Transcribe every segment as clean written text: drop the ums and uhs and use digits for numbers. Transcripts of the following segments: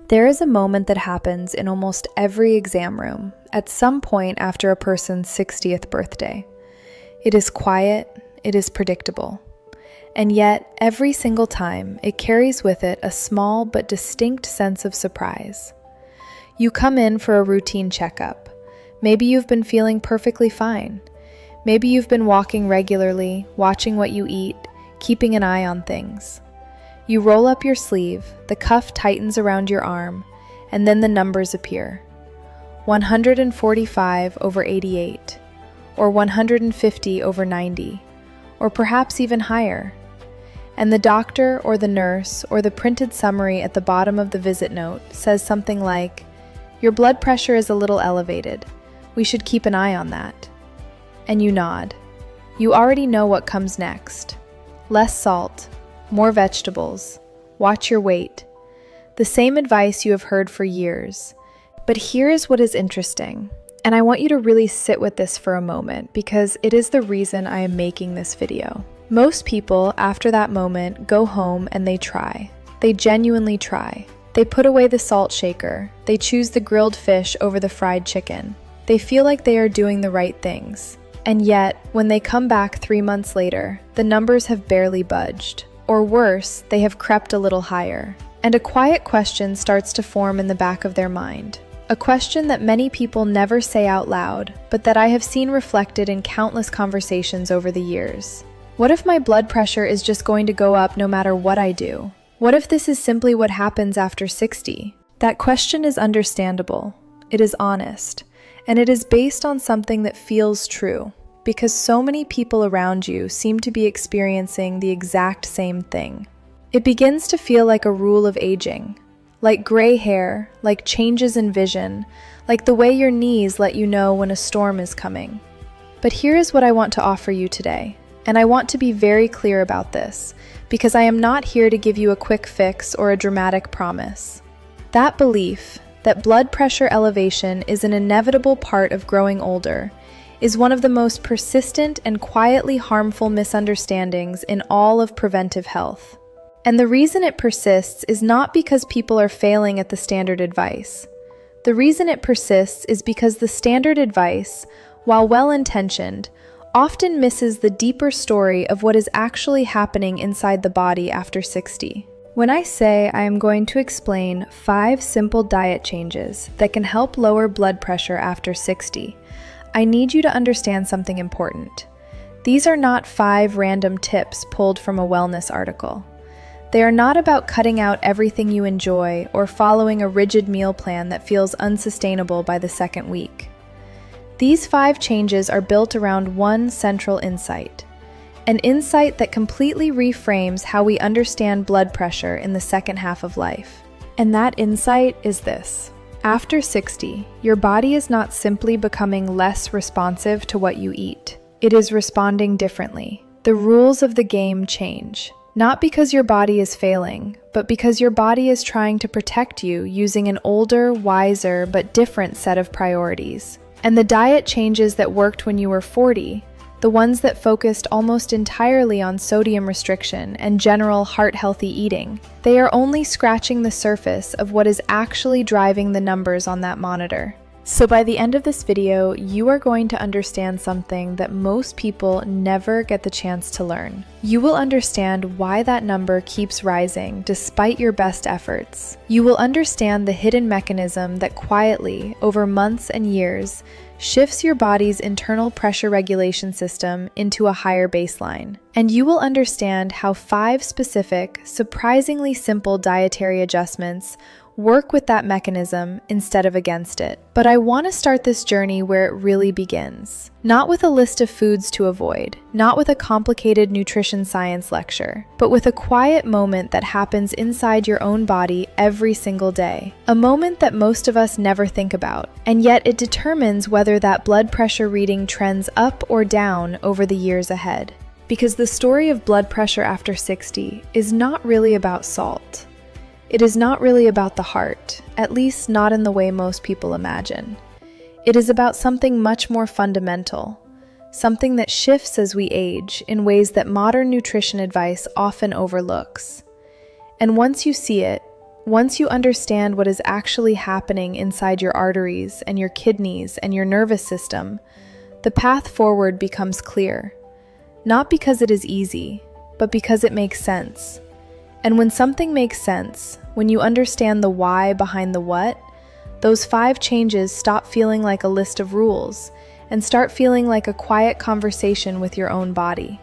There is a moment that happens in almost every exam room at some point after a person's 60th birthday. It is quiet, it is predictable, and yet every single time it carries with it a small but distinct sense of surprise. You come in for a routine checkup. Maybe you've been feeling perfectly fine. Maybe you've been walking regularly, watching what you eat, keeping an eye on things. You roll up your sleeve, the cuff tightens around your arm, and then the numbers appear. 145/88, or 150/90, or perhaps even higher. And the doctor or the nurse or the printed summary at the bottom of the visit note says something like, "Your blood pressure is a little elevated. We should keep an eye on that." And you nod. You already know what comes next. Less salt, more vegetables, watch your weight. The same advice you have heard for years. But here is what is interesting, and I want you to really sit with this for a moment because it is the reason I am making this video. Most people, after that moment, go home and they try. They genuinely try. They put away the salt shaker. They choose the grilled fish over the fried chicken. They feel like they are doing the right things. And yet, when they come back 3 months later, the numbers have barely budged. Or worse, they have crept a little higher. And a quiet question starts to form in the back of their mind. A question that many people never say out loud, but that I have seen reflected in countless conversations over the years. What if my blood pressure is just going to go up no matter what I do? What if this is simply what happens after 60? That question is understandable. It is honest. And it is based on something that feels true. Because so many people around you seem to be experiencing the exact same thing. It begins to feel like a rule of aging, like gray hair, like changes in vision, like the way your knees let you know when a storm is coming. But here is what I want to offer you today, and I want to be very clear about this, because I am not here to give you a quick fix or a dramatic promise. That belief, that blood pressure elevation is an inevitable part of growing older, is one of the most persistent and quietly harmful misunderstandings in all of preventive health. And the reason it persists is not because people are failing at the standard advice. The reason it persists is because the standard advice, while well-intentioned, often misses the deeper story of what is actually happening inside the body after 60. When I say I am going to explain 5 simple diet changes that can help lower blood pressure after 60, I need you to understand something important. These are not 5 random tips pulled from a wellness article. They are not about cutting out everything you enjoy or following a rigid meal plan that feels unsustainable by the second week. These 5 changes are built around one central insight, an insight that completely reframes how we understand blood pressure in the second half of life. And that insight is this. After 60, your body is not simply becoming less responsive to what you eat. It is responding differently. The rules of the game change. Not because your body is failing, but because your body is trying to protect you using an older, wiser, but different set of priorities. And the diet changes that worked when you were 40, the ones that focused almost entirely on sodium restriction and general heart-healthy eating, they are only scratching the surface of what is actually driving the numbers on that monitor. So by the end of this video, you are going to understand something that most people never get the chance to learn. You will understand why that number keeps rising despite your best efforts. You will understand the hidden mechanism that quietly, over months and years, shifts your body's internal pressure regulation system into a higher baseline. And you will understand how 5 specific, surprisingly simple dietary adjustments work with that mechanism instead of against it. But I want to start this journey where it really begins. Not with a list of foods to avoid, not with a complicated nutrition science lecture, but with a quiet moment that happens inside your own body every single day. A moment that most of us never think about, and yet it determines whether that blood pressure reading trends up or down over the years ahead. Because the story of blood pressure after 60 is not really about salt. It is not really about the heart, at least not in the way most people imagine. It is about something much more fundamental, something that shifts as we age in ways that modern nutrition advice often overlooks. And once you see it, Once you understand what is actually happening inside your arteries and your kidneys and your nervous system, the path forward becomes clear. Not because it is easy, but because it makes sense. And when something makes sense, when you understand the why behind the what, those 5 changes stop feeling like a list of rules and start feeling like a quiet conversation with your own body.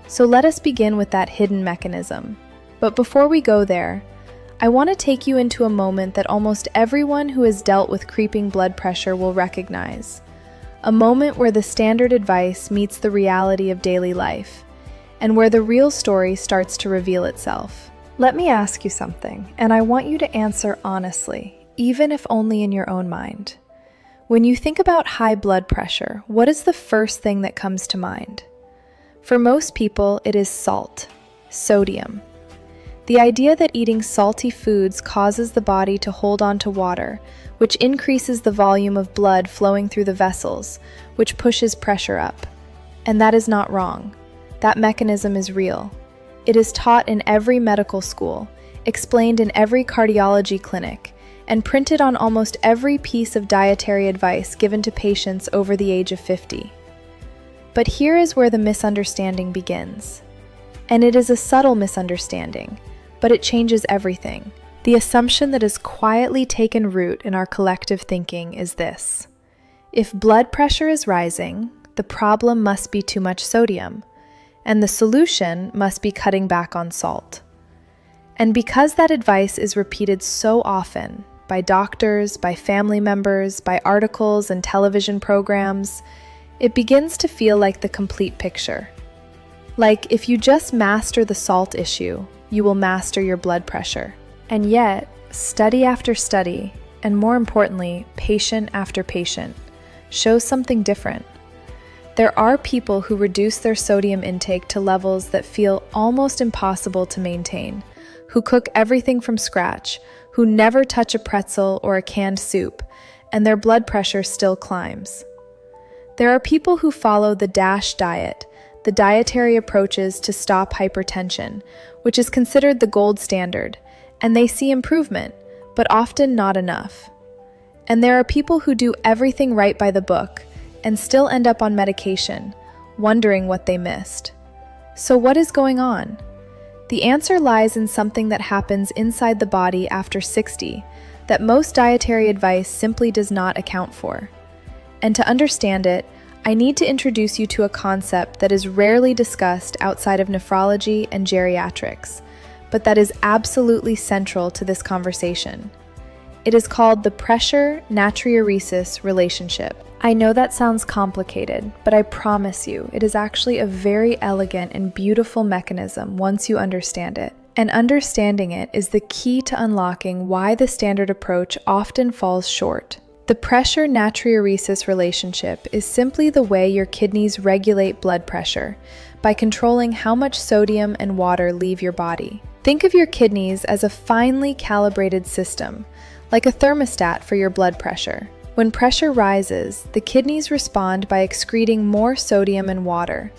So let us begin with that hidden mechanism. But before we go there, I want to take you into a moment that almost everyone who has dealt with creeping blood pressure will recognize. A moment where the standard advice meets the reality of daily life, and where the real story starts to reveal itself. Let me ask you something, and I want you to answer honestly, even if only in your own mind. When you think about high blood pressure, what is the first thing that comes to mind? For most people, it is salt, sodium. The idea that eating salty foods causes the body to hold on to water, which increases the volume of blood flowing through the vessels, which pushes pressure up. And that is not wrong. That mechanism is real. It is taught in every medical school, explained in every cardiology clinic, and printed on almost every piece of dietary advice given to patients over the age of 50. But here is where the misunderstanding begins. And it is a subtle misunderstanding, but it changes everything. The assumption that has quietly taken root in our collective thinking is this: if blood pressure is rising, the problem must be too much sodium, and the solution must be cutting back on salt. And because that advice is repeated so often, by doctors, by family members, by articles and television programs, it begins to feel like the complete picture. Like, if you just master the salt issue, you will master your blood pressure. And yet, study after study, and more importantly, patient after patient, shows something different. There are people who reduce their sodium intake to levels that feel almost impossible to maintain, who cook everything from scratch, who never touch a pretzel or a canned soup, and their blood pressure still climbs. There are people who follow the DASH diet, the dietary approaches to stop hypertension, which is considered the gold standard, and they see improvement, but often not enough. And there are people who do everything right by the book and still end up on medication, wondering what they missed. So what is going on? The answer lies in something that happens inside the body after 60 that most dietary advice simply does not account for. And to understand it, I need to introduce you to a concept that is rarely discussed outside of nephrology and geriatrics, but that is absolutely central to this conversation. It is called the pressure-natriuresis relationship. I know that sounds complicated, but I promise you, it is actually a very elegant and beautiful mechanism once you understand it. And understanding it is the key to unlocking why the standard approach often falls short. The pressure-natriuresis relationship is simply the way your kidneys regulate blood pressure by controlling how much sodium and water leave your body. Think of your kidneys as a finely calibrated system, like a thermostat for your blood pressure. When pressure rises, the kidneys respond by excreting more sodium and water,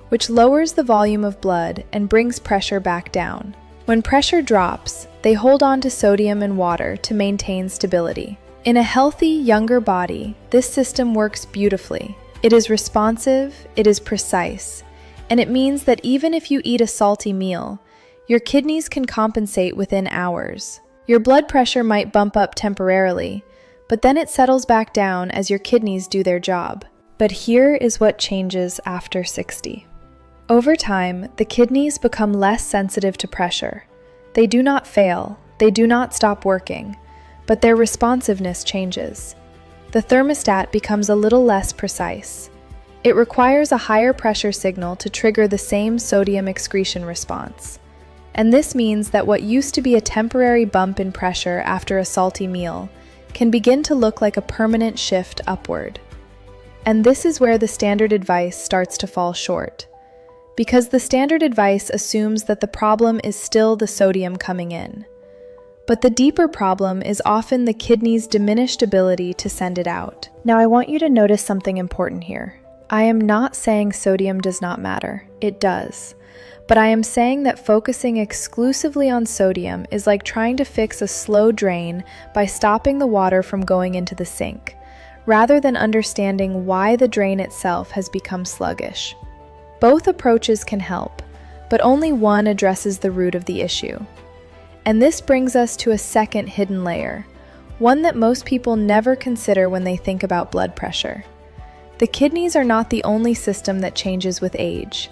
which lowers the volume of blood and brings pressure back down. When pressure drops, they hold on to sodium and water to maintain stability. In a healthy, younger body, this system works beautifully. It is responsive, it is precise, and it means that even if you eat a salty meal, your kidneys can compensate within hours. Your blood pressure might bump up temporarily, but then it settles back down as your kidneys do their job. But here is what changes after 60. Over time, the kidneys become less sensitive to pressure. They do not fail, they do not stop working, but their responsiveness changes. The thermostat becomes a little less precise. It requires a higher pressure signal to trigger the same sodium excretion response. And this means that what used to be a temporary bump in pressure after a salty meal can begin to look like a permanent shift upward. And this is where the standard advice starts to fall short. Because the standard advice assumes that the problem is still the sodium coming in. But the deeper problem is often the kidney's diminished ability to send it out. Now I want you to notice something important here. I am not saying sodium does not matter. It does. but I am saying that focusing exclusively on sodium is like trying to fix a slow drain by stopping the water from going into the sink, rather than understanding why the drain itself has become sluggish. Both approaches can help, but only one addresses the root of the issue. And this brings us to a second hidden layer, one that most people never consider when they think about blood pressure. The kidneys are not the only system that changes with age.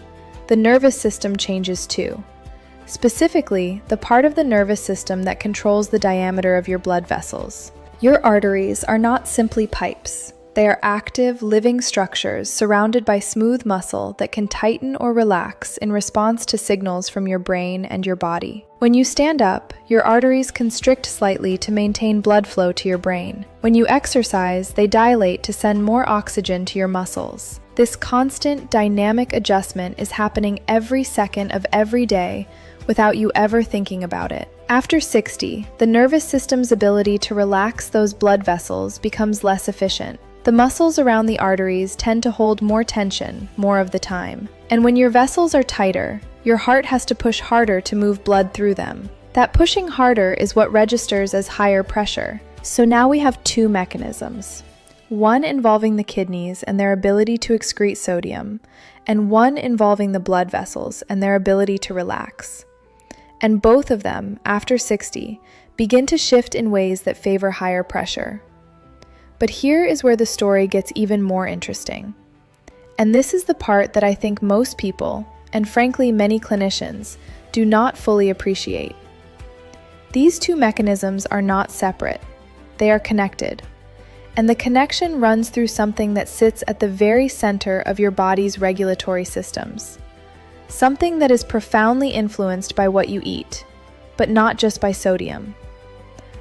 The nervous system changes too. Specifically, the part of the nervous system that controls the diameter of your blood vessels. Your arteries are not simply pipes. They are active, living structures surrounded by smooth muscle that can tighten or relax in response to signals from your brain and your body. When you stand up, your arteries constrict slightly to maintain blood flow to your brain. When you exercise, they dilate to send more oxygen to your muscles. This constant, dynamic adjustment is happening every second of every day without you ever thinking about it. After 60, the nervous system's ability to relax those blood vessels becomes less efficient. The muscles around the arteries tend to hold more tension more of the time. And when your vessels are tighter, your heart has to push harder to move blood through them. That pushing harder is what registers as higher pressure. So now we have two mechanisms. One involving the kidneys and their ability to excrete sodium, and one involving the blood vessels and their ability to relax. And both of them, after 60, begin to shift in ways that favor higher pressure. But here is where the story gets even more interesting. And this is the part that I think most people, and frankly many clinicians, do not fully appreciate. These two mechanisms are not separate. They are connected. And the connection runs through something that sits at the very center of your body's regulatory systems. Something that is profoundly influenced by what you eat, but not just by sodium.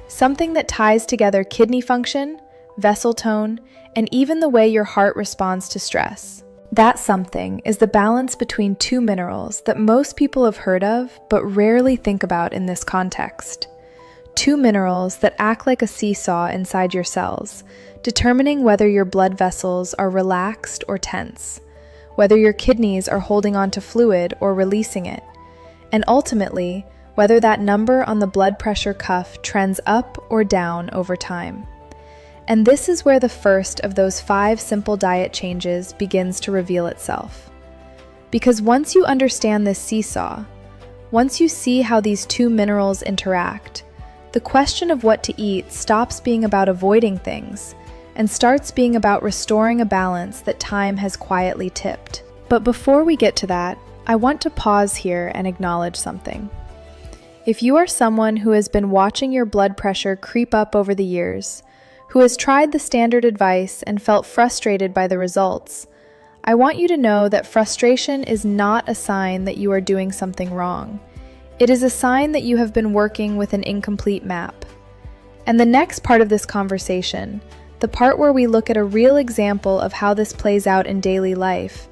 Something that ties together kidney function, vessel tone, and even the way your heart responds to stress. That something is the balance between two minerals that most people have heard of but rarely think about in this context. Two minerals that act like a seesaw inside your cells, determining whether your blood vessels are relaxed or tense, whether your kidneys are holding on to fluid or releasing it, and ultimately, whether that number on the blood pressure cuff trends up or down over time. And this is where the first of those 5 simple diet changes begins to reveal itself. Because once you understand this seesaw, once you see how these two minerals interact, the question of what to eat stops being about avoiding things and starts being about restoring a balance that time has quietly tipped. But before we get to that, I want to pause here and acknowledge something. If you are someone who has been watching your blood pressure creep up over the years, who has tried the standard advice and felt frustrated by the results, I want you to know that frustration is not a sign that you are doing something wrong. It is a sign that you have been working with an incomplete map. And the next part of this conversation, the part where we look at a real example of how this plays out in daily life,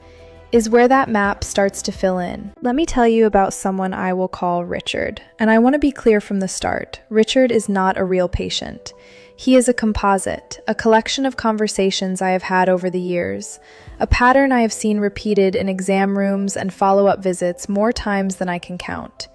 is where that map starts to fill in. Let me tell you about someone I will call Richard. And I want to be clear from the start, Richard is not a real patient. He is a composite, a collection of conversations I have had over the years, a pattern I have seen repeated in exam rooms and follow-up visits more times than I can count.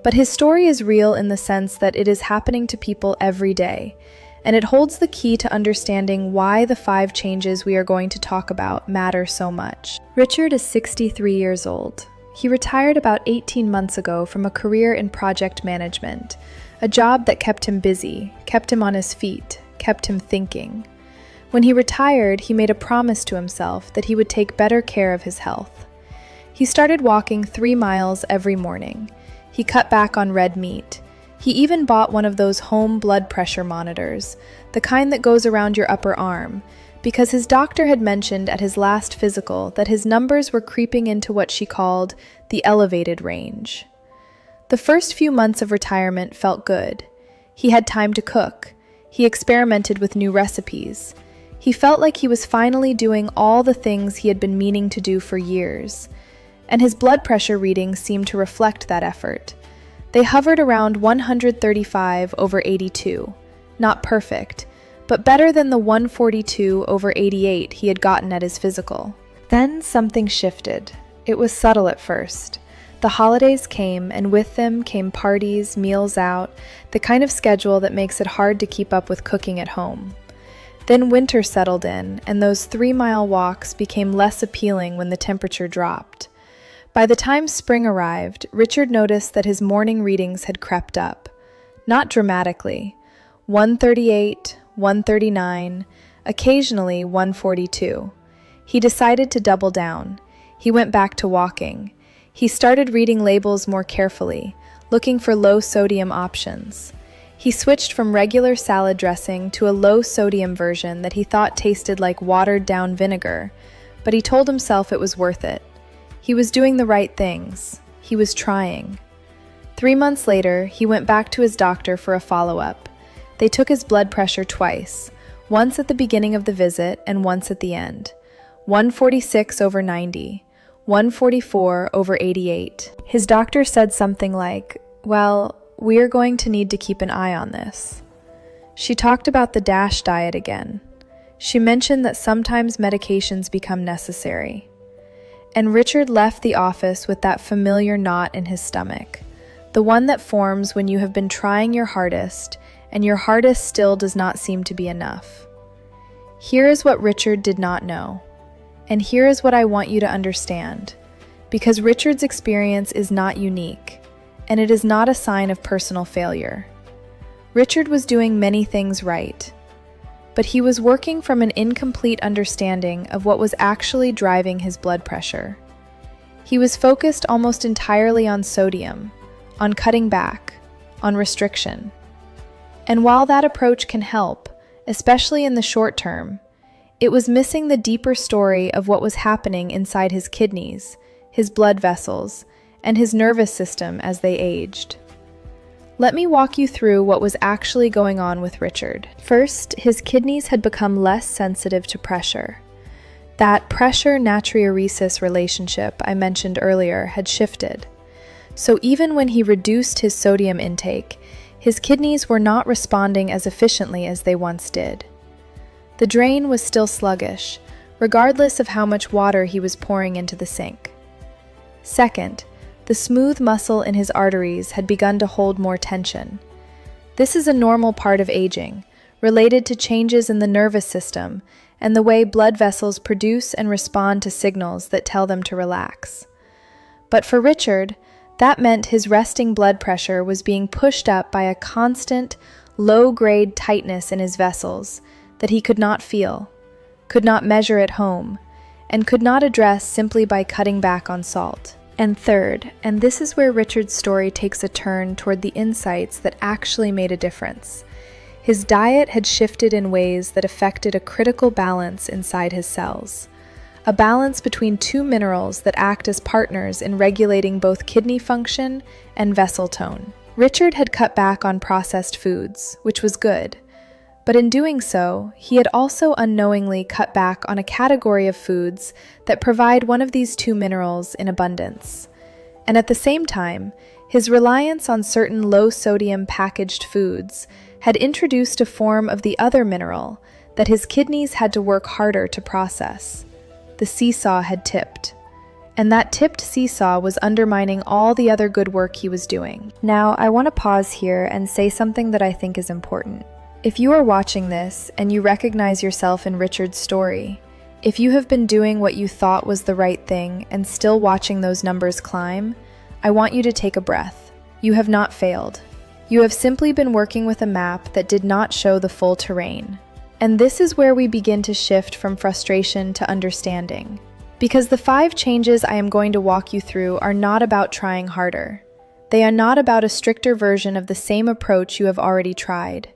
But his story is real in the sense that it is happening to people every day, and it holds the key to understanding why the 5 changes we are going to talk about matter so much. Richard is 63 years old. He retired about 18 months ago from a career in project management, a job that kept him busy, kept him on his feet, kept him thinking. When he retired, he made a promise to himself that he would take better care of his health. He started walking 3 miles every morning. He cut back on red meat. He even bought one of those home blood pressure monitors, the kind that goes around your upper arm, because his doctor had mentioned at his last physical that his numbers were creeping into what she called the elevated range. The first few months of retirement felt good. He had time to cook. He experimented with new recipes. He felt like he was finally doing all the things he had been meaning to do for years. And his blood pressure readings seemed to reflect that effort. They hovered around 135/82. Not perfect, but better than the 142/88 he had gotten at his physical. Then something shifted. It was subtle at first. The holidays came, and with them came parties, meals out, the kind of schedule that makes it hard to keep up with cooking at home. Then winter settled in, and those 3-mile walks became less appealing when the temperature dropped. By the time spring arrived, Richard noticed that his morning readings had crept up. Not dramatically. 138, 139, occasionally 142. He decided to double down. He went back to walking. He started reading labels more carefully, looking for low-sodium options. He switched from regular salad dressing to a low-sodium version that he thought tasted like watered-down vinegar, but he told himself it was worth it. He was doing the right things. He was trying. 3 months later, he went back to his doctor for a follow-up. They took his blood pressure twice, once at the beginning of the visit and once at the end. 146/90, 144/88. His doctor said something like, "Well, we are going to need to keep an eye on this." She talked about the DASH diet again. She mentioned that sometimes medications become necessary. And Richard left the office with that familiar knot in his stomach, the one that forms when you have been trying your hardest, and your hardest still does not seem to be enough. Here is what Richard did not know. And here is what I want you to understand, because Richard's experience is not unique, and it is not a sign of personal failure. Richard was doing many things right, but he was working from an incomplete understanding of what was actually driving his blood pressure. He was focused almost entirely on sodium, on cutting back, on restriction. And while that approach can help, especially in the short term, it was missing the deeper story of what was happening inside his kidneys, his blood vessels, and his nervous system as they aged. Let me walk you through what was actually going on with Richard. First, his kidneys had become less sensitive to pressure. That pressure-natriuresis relationship I mentioned earlier had shifted. So even when he reduced his sodium intake, his kidneys were not responding as efficiently as they once did. The drain was still sluggish, regardless of how much water he was pouring into the sink. Second, the smooth muscle in his arteries had begun to hold more tension. This is a normal part of aging, related to changes in the nervous system and the way blood vessels produce and respond to signals that tell them to relax. But for Richard, that meant his resting blood pressure was being pushed up by a constant, low-grade tightness in his vessels that he could not feel, could not measure at home, and could not address simply by cutting back on salt. And third, and this is where Richard's story takes a turn toward the insights that actually made a difference. His diet had shifted in ways that affected a critical balance inside his cells. A balance between two minerals that act as partners in regulating both kidney function and vessel tone. Richard had cut back on processed foods, which was good. But in doing so, he had also unknowingly cut back on a category of foods that provide one of these two minerals in abundance. And at the same time, his reliance on certain low-sodium packaged foods had introduced a form of the other mineral that his kidneys had to work harder to process. The seesaw had tipped. And that tipped seesaw was undermining all the other good work he was doing. Now, I want to pause here and say something that I think is important. If you are watching this and you recognize yourself in Richard's story, if you have been doing what you thought was the right thing and still watching those numbers climb, I want you to take a breath. You have not failed. You have simply been working with a map that did not show the full terrain. And this is where we begin to shift from frustration to understanding. Because the 5 changes I am going to walk you through are not about trying harder. They are not about a stricter version of the same approach you have already tried.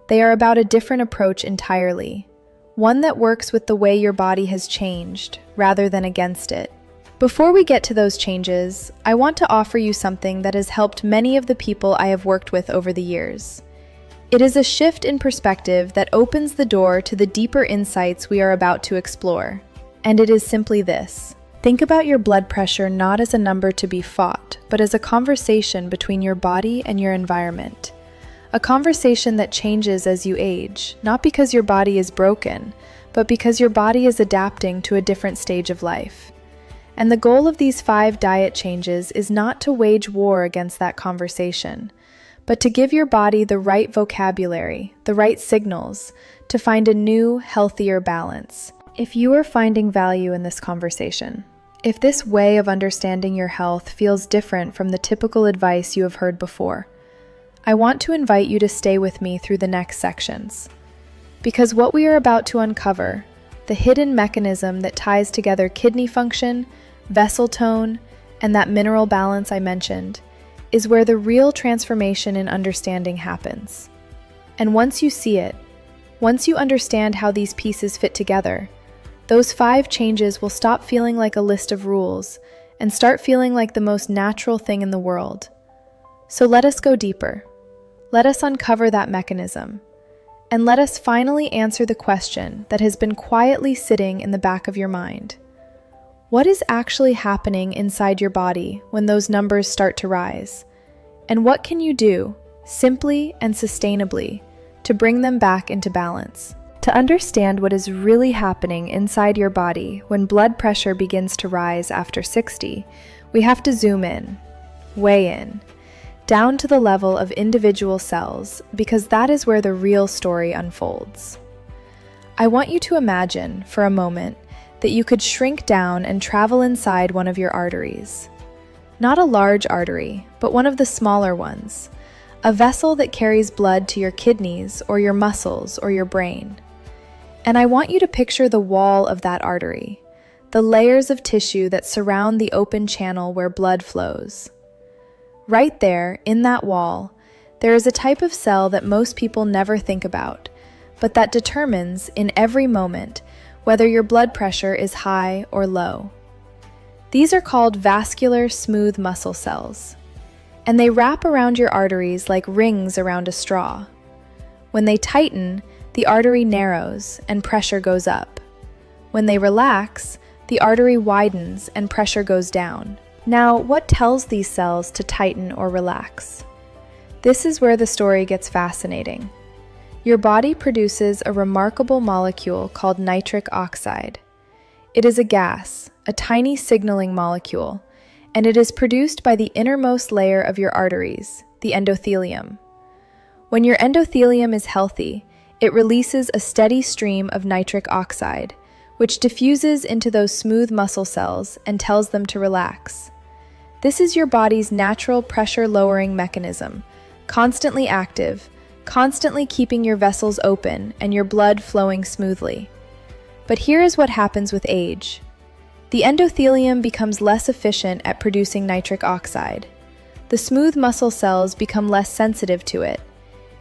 They are about a different approach entirely, one that works with the way your body has changed, rather than against it. Before we get to those changes, I want to offer you something that has helped many of the people I have worked with over the years. It is a shift in perspective that opens the door to the deeper insights we are about to explore. And it is simply this. Think about your blood pressure not as a number to be fought, but as a conversation between your body and your environment. A conversation that changes as you age, not because your body is broken, but because your body is adapting to a different stage of life. And the goal of these 5 diet changes is not to wage war against that conversation, but to give your body the right vocabulary, the right signals, to find a new, healthier balance. If you are finding value in this conversation, if this way of understanding your health feels different from the typical advice you have heard before, I want to invite you to stay with me through the next sections. Because what we are about to uncover, the hidden mechanism that ties together kidney function, vessel tone, and that mineral balance I mentioned, is where the real transformation in understanding happens. And once you see it, once you understand how these pieces fit together, those 5 changes will stop feeling like a list of rules and start feeling like the most natural thing in the world. So let us go deeper. Let us uncover that mechanism. And let us finally answer the question that has been quietly sitting in the back of your mind. What is actually happening inside your body when those numbers start to rise? And what can you do, simply and sustainably, to bring them back into balance? To understand what is really happening inside your body when blood pressure begins to rise after 60, we have to zoom in, way in, down to the level of individual cells, because that is where the real story unfolds. I want you to imagine, for a moment, that you could shrink down and travel inside one of your arteries. Not a large artery, but one of the smaller ones, a vessel that carries blood to your kidneys or your muscles or your brain. And I want you to picture the wall of that artery, the layers of tissue that surround the open channel where blood flows. Right there, in that wall, there is a type of cell that most people never think about, but that determines, in every moment, whether your blood pressure is high or low. These are called vascular smooth muscle cells, and they wrap around your arteries like rings around a straw. When they tighten, the artery narrows and pressure goes up. When they relax, the artery widens and pressure goes down. Now, what tells these cells to tighten or relax? This is where the story gets fascinating. Your body produces a remarkable molecule called nitric oxide. It is a gas, a tiny signaling molecule, and it is produced by the innermost layer of your arteries, the endothelium. When your endothelium is healthy, it releases a steady stream of nitric oxide, which diffuses into those smooth muscle cells and tells them to relax. This is your body's natural pressure-lowering mechanism, constantly active, constantly keeping your vessels open and your blood flowing smoothly. But here is what happens with age. The endothelium becomes less efficient at producing nitric oxide. The smooth muscle cells become less sensitive to it,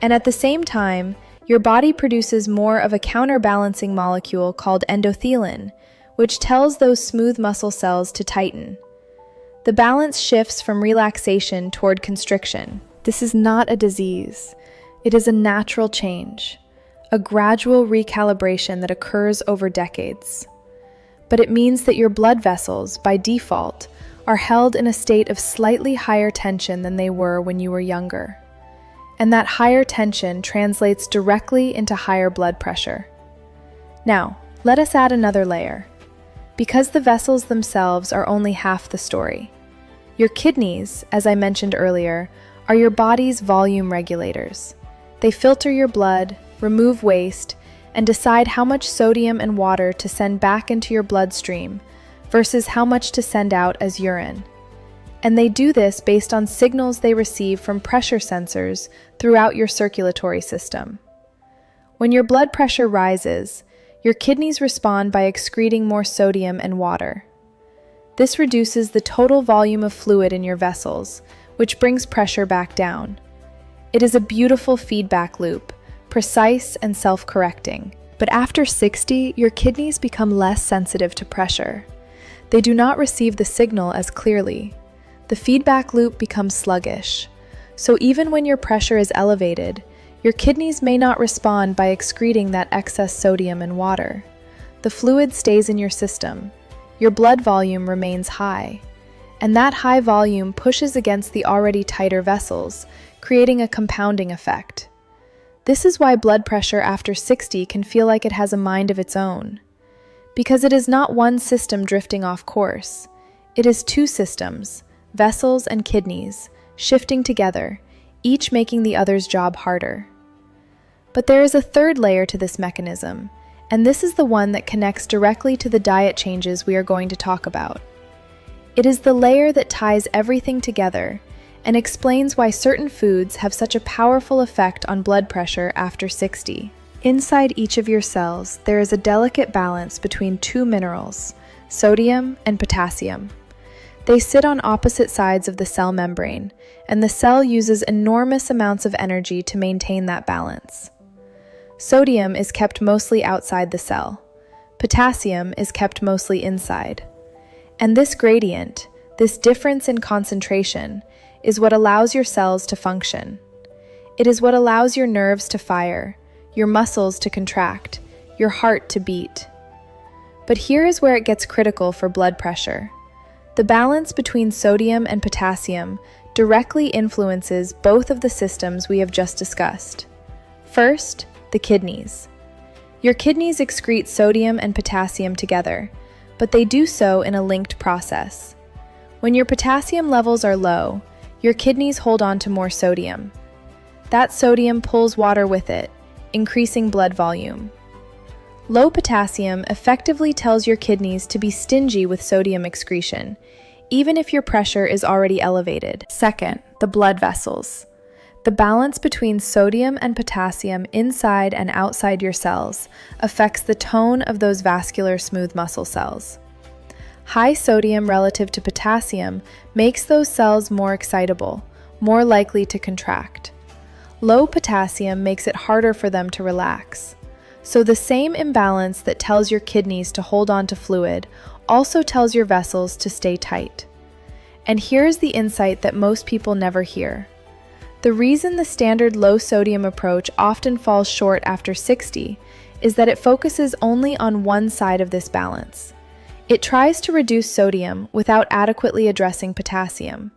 and at the same time, your body produces more of a counterbalancing molecule called endothelin, which tells those smooth muscle cells to tighten. The balance shifts from relaxation toward constriction. This is not a disease. It is a natural change, a gradual recalibration that occurs over decades. But it means that your blood vessels, by default, are held in a state of slightly higher tension than they were when you were younger. And that higher tension translates directly into higher blood pressure. Now, let us add another layer. Because the vessels themselves are only half the story. Your kidneys, as I mentioned earlier, are your body's volume regulators. They filter your blood, remove waste, and decide how much sodium and water to send back into your bloodstream versus how much to send out as urine. And they do this based on signals they receive from pressure sensors throughout your circulatory system. When your blood pressure rises, your kidneys respond by excreting more sodium and water. This reduces the total volume of fluid in your vessels, which brings pressure back down. It is a beautiful feedback loop, precise and self-correcting. But after 60, your kidneys become less sensitive to pressure. They do not receive the signal as clearly. The feedback loop becomes sluggish. So even when your pressure is elevated, your kidneys may not respond by excreting that excess sodium and water. The fluid stays in your system. Your blood volume remains high. And that high volume pushes against the already tighter vessels, creating a compounding effect. This is why blood pressure after 60 can feel like it has a mind of its own. Because it is not one system drifting off course. It is two systems, vessels and kidneys, shifting together, each making the other's job harder. But there is a third layer to this mechanism, and this is the one that connects directly to the diet changes we are going to talk about. It is the layer that ties everything together and explains why certain foods have such a powerful effect on blood pressure after 60. Inside each of your cells, there is a delicate balance between two minerals, sodium and potassium. They sit on opposite sides of the cell membrane, and the cell uses enormous amounts of energy to maintain that balance. Sodium is kept mostly outside the cell. Potassium is kept mostly inside. And this gradient, this difference in concentration, is what allows your cells to function. It is what allows your nerves to fire, your muscles to contract, your heart to beat. But here is where it gets critical for blood pressure. The balance between sodium and potassium directly influences both of the systems we have just discussed. First, the kidneys. Your kidneys excrete sodium and potassium together, but they do so in a linked process. When your potassium levels are low, your kidneys hold on to more sodium. That sodium pulls water with it, increasing blood volume. Low potassium effectively tells your kidneys to be stingy with sodium excretion, even if your pressure is already elevated. Second, the blood vessels. The balance between sodium and potassium inside and outside your cells affects the tone of those vascular smooth muscle cells. High sodium relative to potassium makes those cells more excitable, more likely to contract. Low potassium makes it harder for them to relax. So the same imbalance that tells your kidneys to hold on to fluid also tells your vessels to stay tight. And here's the insight that most people never hear. The reason the standard low-sodium approach often falls short after 60 is that it focuses only on one side of this balance. It tries to reduce sodium without adequately addressing potassium.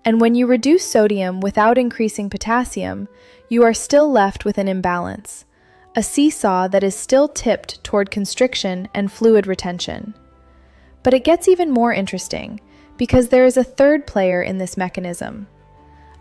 And when you reduce sodium without increasing potassium, you are still left with an imbalance, a seesaw that is still tipped toward constriction and fluid retention. But it gets even more interesting, because there is a third player in this mechanism.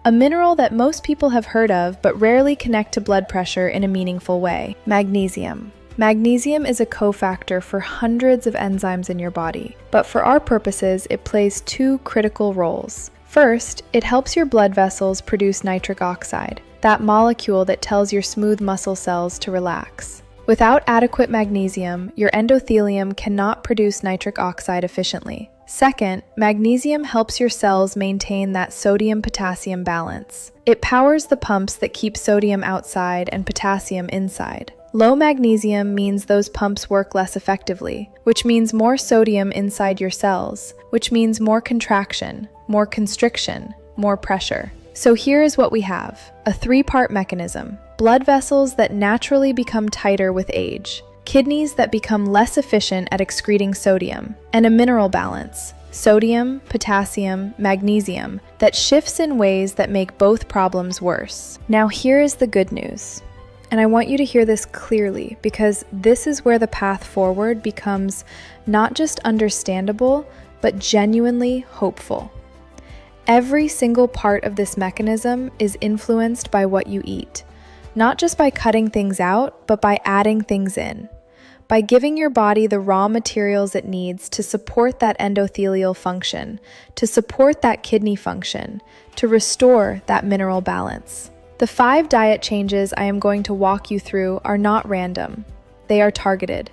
A mineral that most people have heard of but rarely connect to blood pressure in a meaningful way: magnesium. Magnesium is a cofactor for hundreds of enzymes in your body, but for our purposes, it plays two critical roles. First, it helps your blood vessels produce nitric oxide, that molecule that tells your smooth muscle cells to relax. Without adequate magnesium, your endothelium cannot produce nitric oxide efficiently. Second, magnesium helps your cells maintain that sodium-potassium balance. It powers the pumps that keep sodium outside and potassium inside. Low magnesium means those pumps work less effectively, which means more sodium inside your cells, which means more contraction, more constriction, more pressure. So here is what we have: a three-part mechanism. Blood vessels that naturally become tighter with age, kidneys that become less efficient at excreting sodium, and a mineral balance, sodium, potassium, magnesium, that shifts in ways that make both problems worse. Now here is the good news. And I want you to hear this clearly, because this is where the path forward becomes not just understandable, but genuinely hopeful. Every single part of this mechanism is influenced by what you eat, not just by cutting things out, but by adding things in, by giving your body the raw materials it needs to support that endothelial function, to support that kidney function, to restore that mineral balance. The 5 diet changes I am going to walk you through are not random. They are targeted.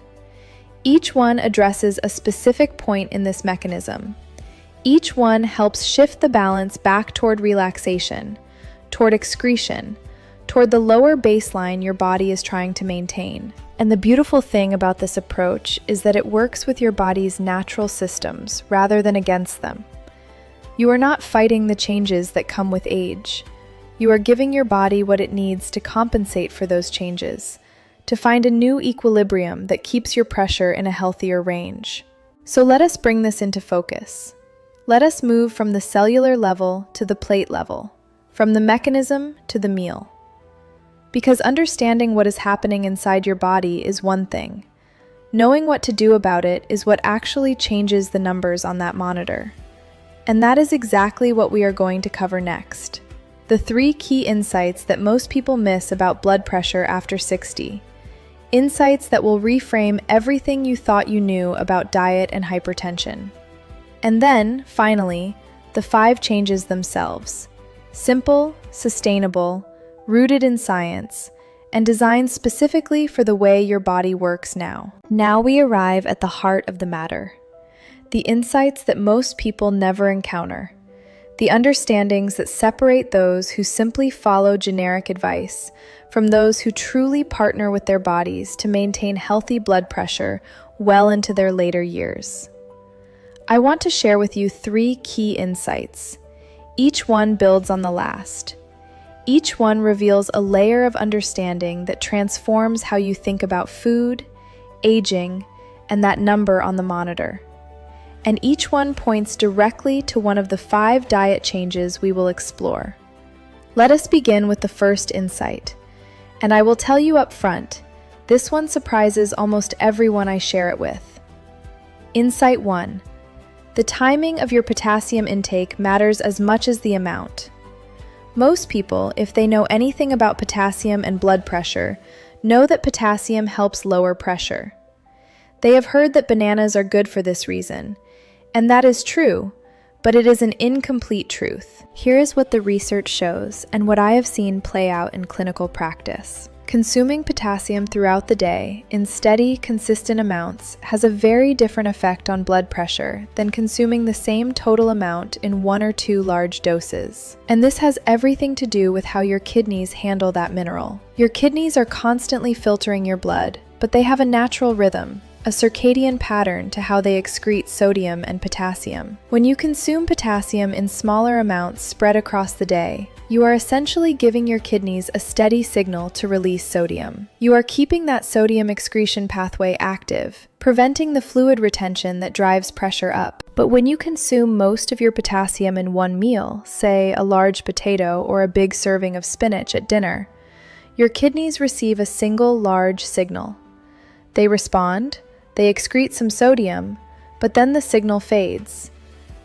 Each one addresses a specific point in this mechanism. Each one helps shift the balance back toward relaxation, toward excretion, toward the lower baseline your body is trying to maintain. And the beautiful thing about this approach is that it works with your body's natural systems rather than against them. You are not fighting the changes that come with age. You are giving your body what it needs to compensate for those changes, to find a new equilibrium that keeps your pressure in a healthier range. So let us bring this into focus. Let us move from the cellular level to the plate level, from the mechanism to the meal. Because understanding what is happening inside your body is one thing, Knowing what to do about it is what actually changes the numbers on that monitor. And that is exactly what we are going to cover next. The 3 key insights that most people miss about blood pressure after 60. Insights that will reframe everything you thought you knew about diet and hypertension. And then, finally, the 5 changes themselves. Simple, sustainable, rooted in science, and designed specifically for the way your body works now. Now we arrive at the heart of the matter. The insights that most people never encounter. The understandings that separate those who simply follow generic advice from those who truly partner with their bodies to maintain healthy blood pressure well into their later years. I want to share with you 3 key insights. Each one builds on the last. Each one reveals a layer of understanding that transforms how you think about food, aging, and that number on the monitor. And each one points directly to one of the 5 diet changes we will explore. Let us begin with the first insight. And I will tell you up front, this one surprises almost everyone I share it with. Insight 1. The timing of your potassium intake matters as much as the amount. Most people, if they know anything about potassium and blood pressure, know that potassium helps lower pressure. They have heard that bananas are good for this reason, and that is true, but it is an incomplete truth. Here is what the research shows and what I have seen play out in clinical practice. Consuming potassium throughout the day in steady, consistent amounts has a very different effect on blood pressure than consuming the same total amount in 1 or 2 large doses. And this has everything to do with how your kidneys handle that mineral. Your kidneys are constantly filtering your blood, but they have a natural rhythm, a circadian pattern to how they excrete sodium and potassium. When you consume potassium in smaller amounts spread across the day, you are essentially giving your kidneys a steady signal to release sodium. You are keeping that sodium excretion pathway active, preventing the fluid retention that drives pressure up. But when you consume most of your potassium in one meal, say a large potato or a big serving of spinach at dinner, your kidneys receive a single large signal. They respond, they excrete some sodium, but then the signal fades.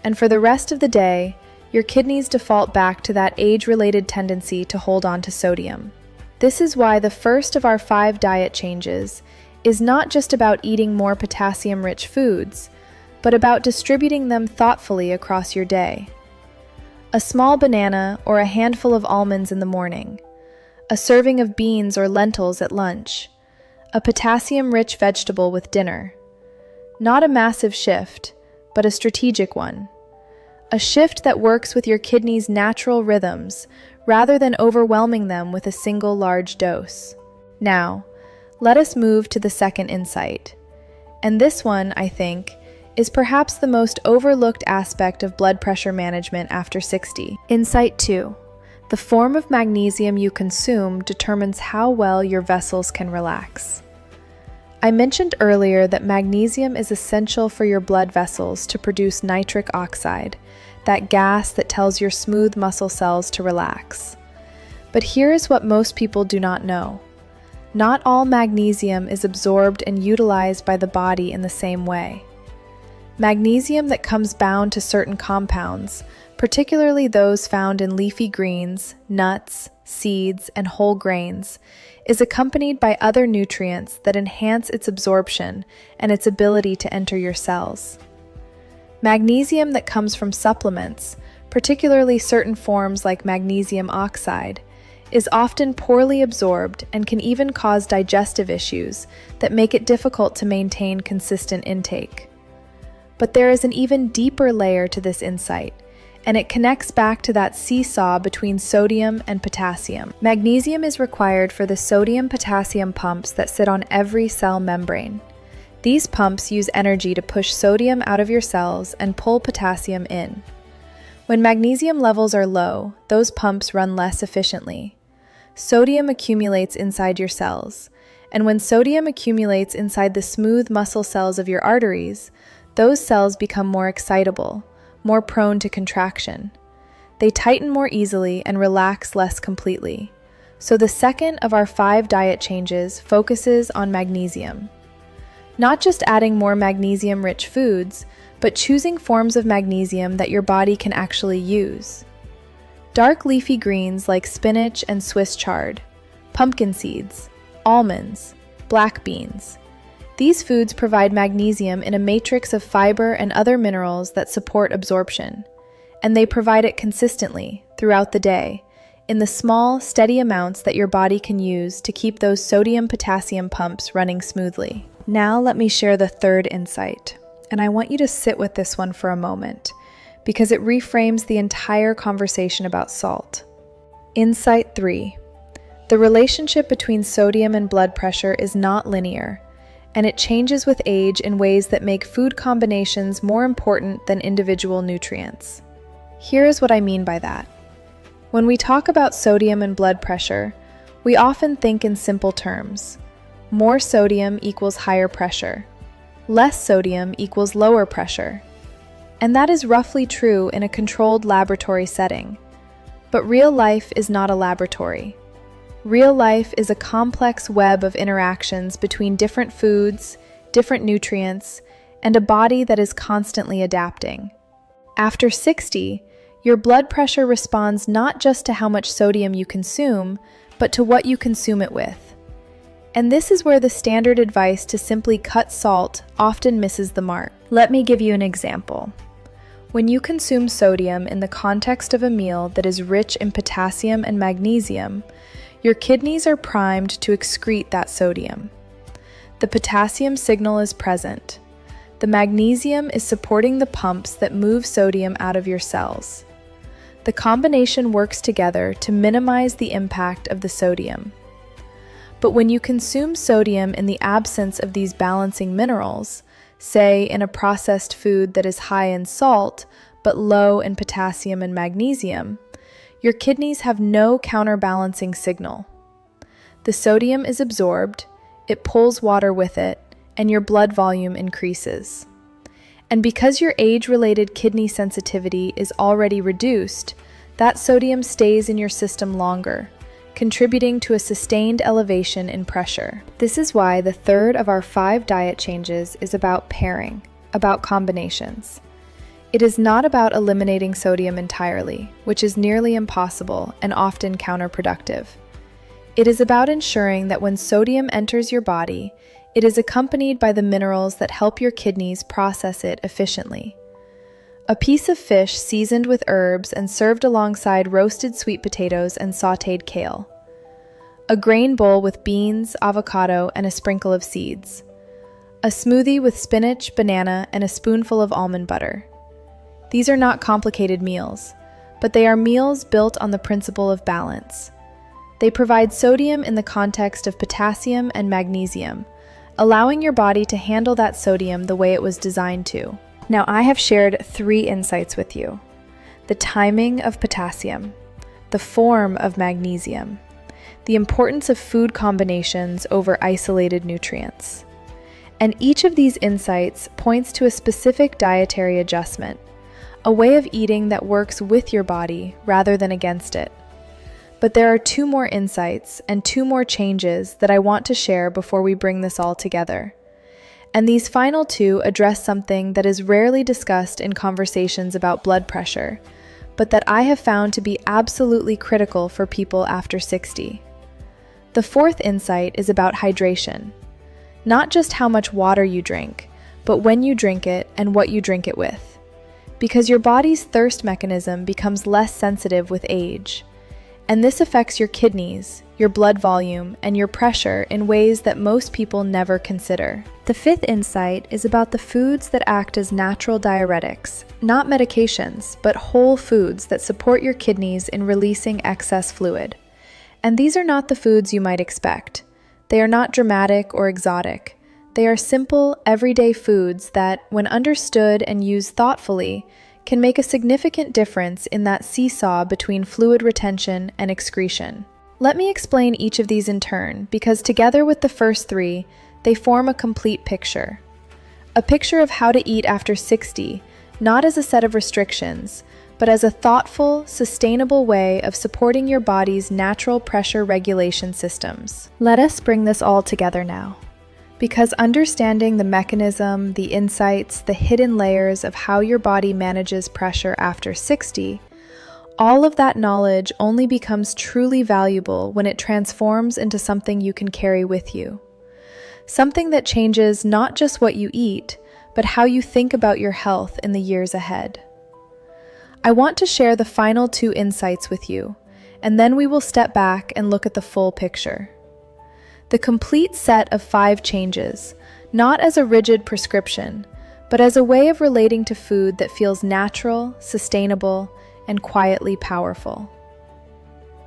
And for the rest of the day, your kidneys default back to that age-related tendency to hold on to sodium. This is why the first of our 5 diet changes is not just about eating more potassium-rich foods, but about distributing them thoughtfully across your day. A small banana or a handful of almonds in the morning, a serving of beans or lentils at lunch, a potassium-rich vegetable with dinner. Not a massive shift, but a strategic one. A shift that works with your kidneys' natural rhythms rather than overwhelming them with a single large dose. Now, let us move to the second insight. And this one, I think, is perhaps the most overlooked aspect of blood pressure management after 60. Insight 2. The form of magnesium you consume determines how well your vessels can relax. I mentioned earlier that magnesium is essential for your blood vessels to produce nitric oxide, that gas that tells your smooth muscle cells to relax. But here is what most people do not know. Not all magnesium is absorbed and utilized by the body in the same way. Magnesium that comes bound to certain compounds, particularly those found in leafy greens, nuts, seeds, and whole grains, is accompanied by other nutrients that enhance its absorption and its ability to enter your cells. Magnesium that comes from supplements, particularly certain forms like magnesium oxide, is often poorly absorbed and can even cause digestive issues that make it difficult to maintain consistent intake. But there is an even deeper layer to this insight, and it connects back to that seesaw between sodium and potassium. Magnesium is required for the sodium-potassium pumps that sit on every cell membrane. These pumps use energy to push sodium out of your cells and pull potassium in. When magnesium levels are low, those pumps run less efficiently. Sodium accumulates inside your cells, and when sodium accumulates inside the smooth muscle cells of your arteries, those cells become more excitable, more prone to contraction. They tighten more easily and relax less completely. So the second of our 5 diet changes focuses on magnesium. Not just adding more magnesium-rich foods, but choosing forms of magnesium that your body can actually use. Dark leafy greens like spinach and Swiss chard, pumpkin seeds, almonds, black beans. These foods provide magnesium in a matrix of fiber and other minerals that support absorption, and they provide it consistently throughout the day, in the small, steady amounts that your body can use to keep those sodium-potassium pumps running smoothly. Now let me share the third insight, and I want you to sit with this one for a moment, because it reframes the entire conversation about salt. Insight 3. The relationship between sodium and blood pressure is not linear, and it changes with age in ways that make food combinations more important than individual nutrients. Here is what I mean by that. When we talk about sodium and blood pressure, we often think in simple terms. More sodium equals higher pressure. Less sodium equals lower pressure. And that is roughly true in a controlled laboratory setting. But real life is not a laboratory. Real life is a complex web of interactions between different foods, different nutrients, and a body that is constantly adapting. After 60, your blood pressure responds not just to how much sodium you consume, but to what you consume it with. And this is where the standard advice to simply cut salt often misses the mark. Let me give you an example. When you consume sodium in the context of a meal that is rich in potassium and magnesium, your kidneys are primed to excrete that sodium. The potassium signal is present. The magnesium is supporting the pumps that move sodium out of your cells. The combination works together to minimize the impact of the sodium. But when you consume sodium in the absence of these balancing minerals, say in a processed food that is high in salt but low in potassium and magnesium, your kidneys have no counterbalancing signal. The sodium is absorbed, it pulls water with it, and your blood volume increases. And because your age-related kidney sensitivity is already reduced, that sodium stays in your system longer, contributing to a sustained elevation in pressure. This is why the third of our 5 diet changes is about pairing, about combinations. It is not about eliminating sodium entirely, which is nearly impossible and often counterproductive. It is about ensuring that when sodium enters your body, it is accompanied by the minerals that help your kidneys process it efficiently. A piece of fish seasoned with herbs and served alongside roasted sweet potatoes and sautéed kale. A grain bowl with beans, avocado, and a sprinkle of seeds. A smoothie with spinach, banana, and a spoonful of almond butter. These are not complicated meals, but they are meals built on the principle of balance. They provide sodium in the context of potassium and magnesium, allowing your body to handle that sodium the way it was designed to. Now, I have shared 3 insights with you. The timing of potassium, the form of magnesium, the importance of food combinations over isolated nutrients. And each of these insights points to a specific dietary adjustment, a way of eating that works with your body rather than against it. But there are 2 more insights and 2 more changes that I want to share before we bring this all together. And these final 2 address something that is rarely discussed in conversations about blood pressure, but that I have found to be absolutely critical for people after 60. The 4th insight is about hydration. Not just how much water you drink, but when you drink it and what you drink it with. Because your body's thirst mechanism becomes less sensitive with age. And this affects your kidneys, your blood volume, and your pressure in ways that most people never consider. The 5th insight is about the foods that act as natural diuretics, not medications, but whole foods that support your kidneys in releasing excess fluid. And these are not the foods you might expect. They are not dramatic or exotic. They are simple, everyday foods that, when understood and used thoughtfully, can make a significant difference in that seesaw between fluid retention and excretion. Let me explain each of these in turn, because together with the first 3, they form a complete picture. A picture of how to eat after 60, not as a set of restrictions, but as a thoughtful, sustainable way of supporting your body's natural pressure regulation systems. Let us bring this all together now. Because understanding the mechanism, the insights, the hidden layers of how your body manages pressure after 60, all of that knowledge only becomes truly valuable when it transforms into something you can carry with you. Something that changes not just what you eat, but how you think about your health in the years ahead. I want to share the final 2 insights with you, and then we will step back and look at the full picture. The complete set of 5 changes, not as a rigid prescription, but as a way of relating to food that feels natural, sustainable, and quietly powerful.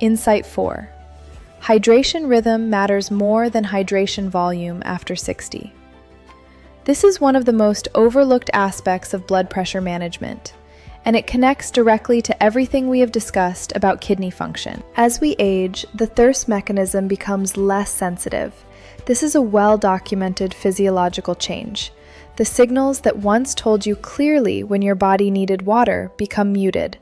Insight 4. Hydration rhythm matters more than hydration volume after 60. This is one of the most overlooked aspects of blood pressure management, and it connects directly to everything we have discussed about kidney function. As we age, the thirst mechanism becomes less sensitive. This is a well-documented physiological change. The signals that once told you clearly when your body needed water become muted.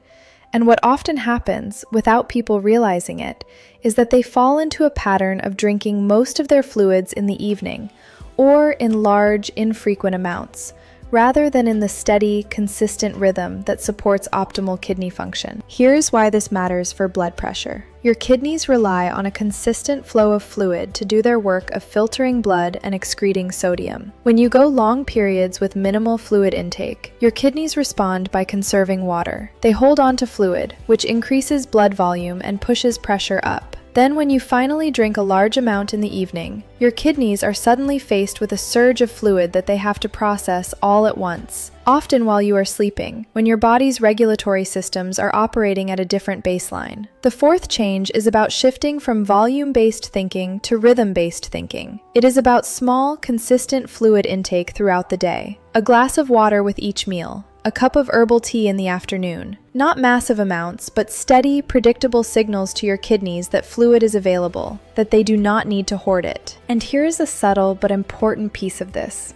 And what often happens, without people realizing it, is that they fall into a pattern of drinking most of their fluids in the evening, or in large, infrequent amounts, rather than in the steady, consistent rhythm that supports optimal kidney function. Here's why this matters for blood pressure. Your kidneys rely on a consistent flow of fluid to do their work of filtering blood and excreting sodium. When you go long periods with minimal fluid intake, your kidneys respond by conserving water. They hold on to fluid, which increases blood volume and pushes pressure up. Then when you finally drink a large amount in the evening, your kidneys are suddenly faced with a surge of fluid that they have to process all at once, often while you are sleeping, when your body's regulatory systems are operating at a different baseline. The 4th change is about shifting from volume-based thinking to rhythm-based thinking. It is about small, consistent fluid intake throughout the day. A glass of water with each meal. A cup of herbal tea in the afternoon. Not massive amounts, but steady, predictable signals to your kidneys that fluid is available, that they do not need to hoard it. And here is a subtle but important piece of this.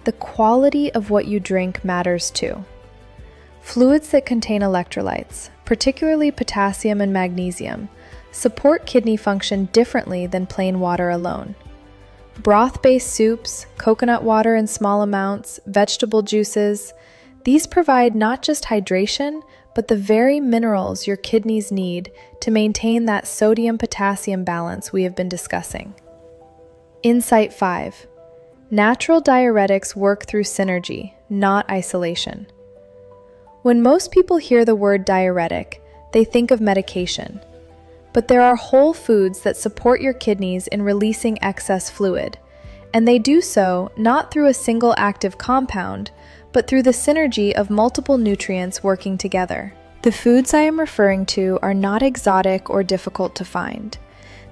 The quality of what you drink matters too. Fluids that contain electrolytes, particularly potassium and magnesium, support kidney function differently than plain water alone. Broth-based soups, coconut water in small amounts, vegetable juices, these provide not just hydration, but the very minerals your kidneys need to maintain that sodium-potassium balance we have been discussing. Insight 5. Natural diuretics work through synergy, not isolation. When most people hear the word diuretic, they think of medication. But there are whole foods that support your kidneys in releasing excess fluid, and they do so not through a single active compound, but through the synergy of multiple nutrients working together. The foods I am referring to are not exotic or difficult to find.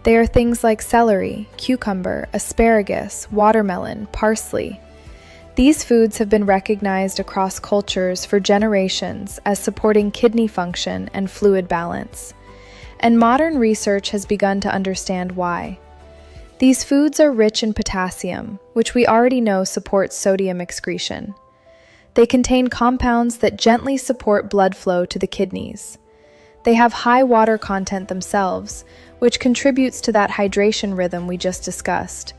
They are things like celery, cucumber, asparagus, watermelon, parsley. These foods have been recognized across cultures for generations as supporting kidney function and fluid balance. And modern research has begun to understand why. These foods are rich in potassium, which we already know supports sodium excretion. They contain compounds that gently support blood flow to the kidneys. They have high water content themselves, which contributes to that hydration rhythm we just discussed.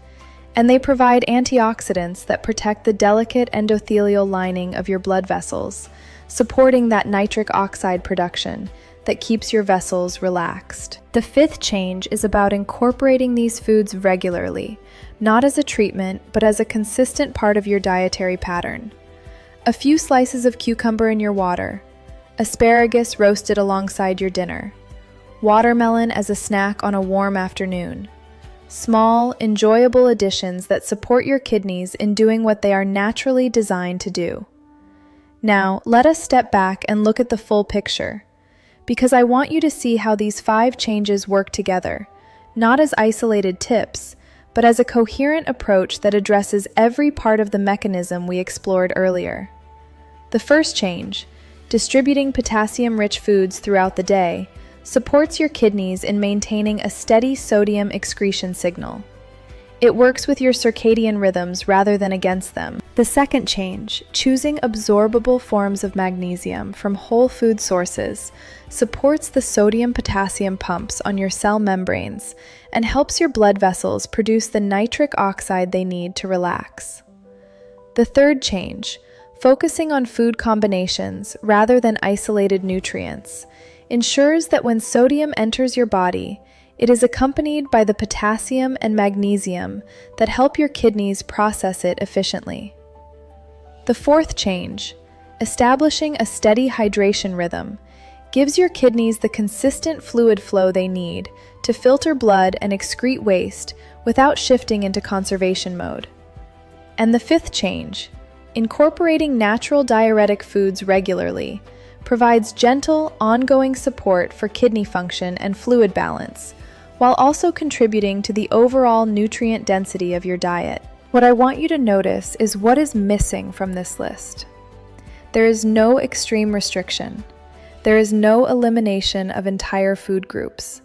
And they provide antioxidants that protect the delicate endothelial lining of your blood vessels, supporting that nitric oxide production that keeps your vessels relaxed. The 5th change is about incorporating these foods regularly, not as a treatment, but as a consistent part of your dietary pattern. A few slices of cucumber in your water, asparagus roasted alongside your dinner, watermelon as a snack on a warm afternoon. Small, enjoyable additions that support your kidneys in doing what they are naturally designed to do. Now, let us step back and look at the full picture, because I want you to see how these 5 changes work together, not as isolated tips, but as a coherent approach that addresses every part of the mechanism we explored earlier. The first change, distributing potassium-rich foods throughout the day, supports your kidneys in maintaining a steady sodium excretion signal. It works with your circadian rhythms rather than against them. The second change, choosing absorbable forms of magnesium from whole food sources, supports the sodium-potassium pumps on your cell membranes and helps your blood vessels produce the nitric oxide they need to relax. The third change, focusing on food combinations rather than isolated nutrients, ensures that when sodium enters your body, it is accompanied by the potassium and magnesium that help your kidneys process it efficiently. The fourth change, establishing a steady hydration rhythm, gives your kidneys the consistent fluid flow they need to filter blood and excrete waste without shifting into conservation mode. And the fifth change, incorporating natural diuretic foods regularly, provides gentle, ongoing support for kidney function and fluid balance, while also contributing to the overall nutrient density of your diet. What I want you to notice is what is missing from this list. There is no extreme restriction. There is no elimination of entire food groups.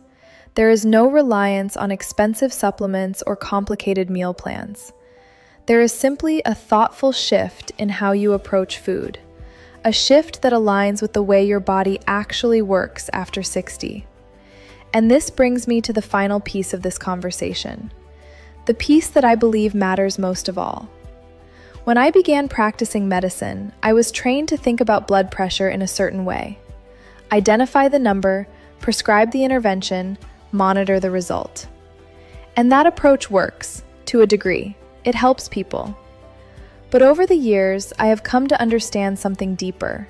There is no reliance on expensive supplements or complicated meal plans. There is simply a thoughtful shift in how you approach food, a shift that aligns with the way your body actually works after 60. And this brings me to the final piece of this conversation, the piece that I believe matters most of all. When I began practicing medicine, I was trained to think about blood pressure in a certain way. Identify the number, prescribe the intervention, monitor the result. And that approach works, to a degree. It helps people. But over the years, I have come to understand something deeper,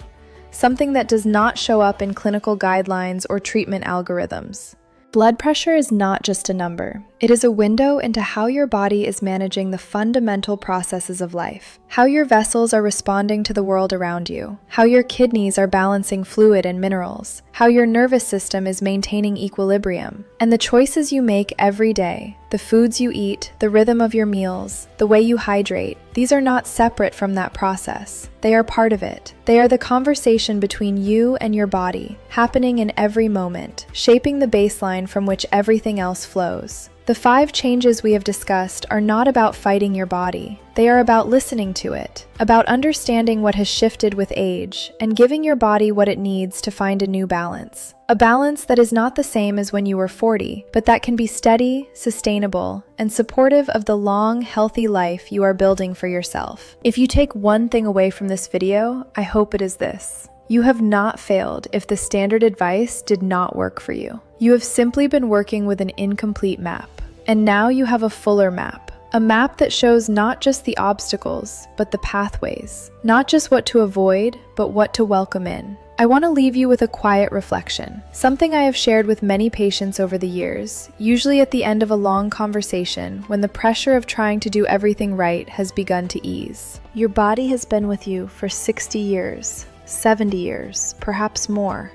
something that does not show up in clinical guidelines or treatment algorithms. Blood pressure is not just a number. It is a window into how your body is managing the fundamental processes of life, how your vessels are responding to the world around you, how your kidneys are balancing fluid and minerals, how your nervous system is maintaining equilibrium, and the choices you make every day, the foods you eat, the rhythm of your meals, the way you hydrate, these are not separate from that process. They are part of it. They are the conversation between you and your body, happening in every moment, shaping the baseline from which everything else flows. The 5 changes we have discussed are not about fighting your body. They are about listening to it, about understanding what has shifted with age, and giving your body what it needs to find a new balance. A balance that is not the same as when you were 40, but that can be steady, sustainable, and supportive of the long, healthy life you are building for yourself. If you take one thing away from this video, I hope it is this. You have not failed if the standard advice did not work for you. You have simply been working with an incomplete map. And now you have a fuller map. A map that shows not just the obstacles, but the pathways. Not just what to avoid, but what to welcome in. I want to leave you with a quiet reflection, something I have shared with many patients over the years, usually at the end of a long conversation when the pressure of trying to do everything right has begun to ease. Your body has been with you for 60 years, 70 years, perhaps more.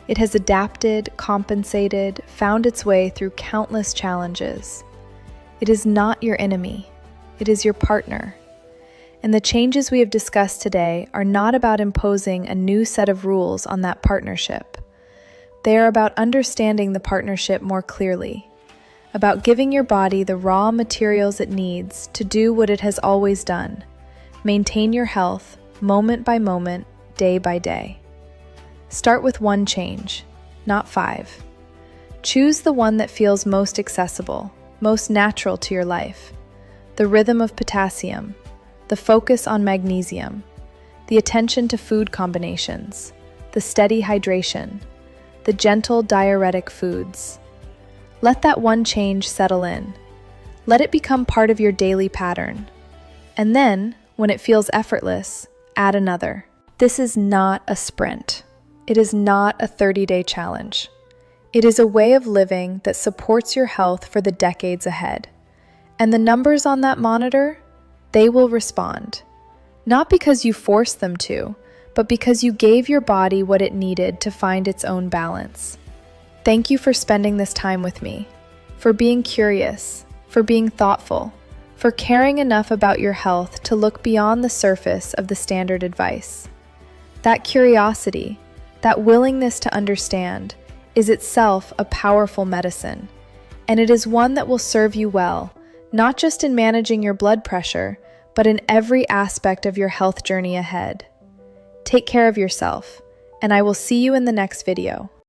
It has adapted, compensated, found its way through countless challenges. It is not your enemy. It is your partner. And the changes we have discussed today are not about imposing a new set of rules on that partnership. They are about understanding the partnership more clearly, about giving your body the raw materials it needs to do what it has always done, maintain your health moment by moment, day by day. Start with 1 change, not 5. Choose the one that feels most accessible, most natural to your life. The rhythm of potassium, the focus on magnesium, the attention to food combinations, the steady hydration, the gentle diuretic foods. Let that one change settle in. Let it become part of your daily pattern. And then, when it feels effortless, add another. This is not a sprint. It is not a 30-day challenge. It is a way of living that supports your health for the decades ahead. And the numbers on that monitor, they will respond. Not because you forced them to, but because you gave your body what it needed to find its own balance. Thank you for spending this time with me, for being curious, for being thoughtful, for caring enough about your health to look beyond the surface of the standard advice. That curiosity, that willingness to understand, is itself a powerful medicine, and it is one that will serve you well, not just in managing your blood pressure, but in every aspect of your health journey ahead. Take care of yourself, and I will see you in the next video.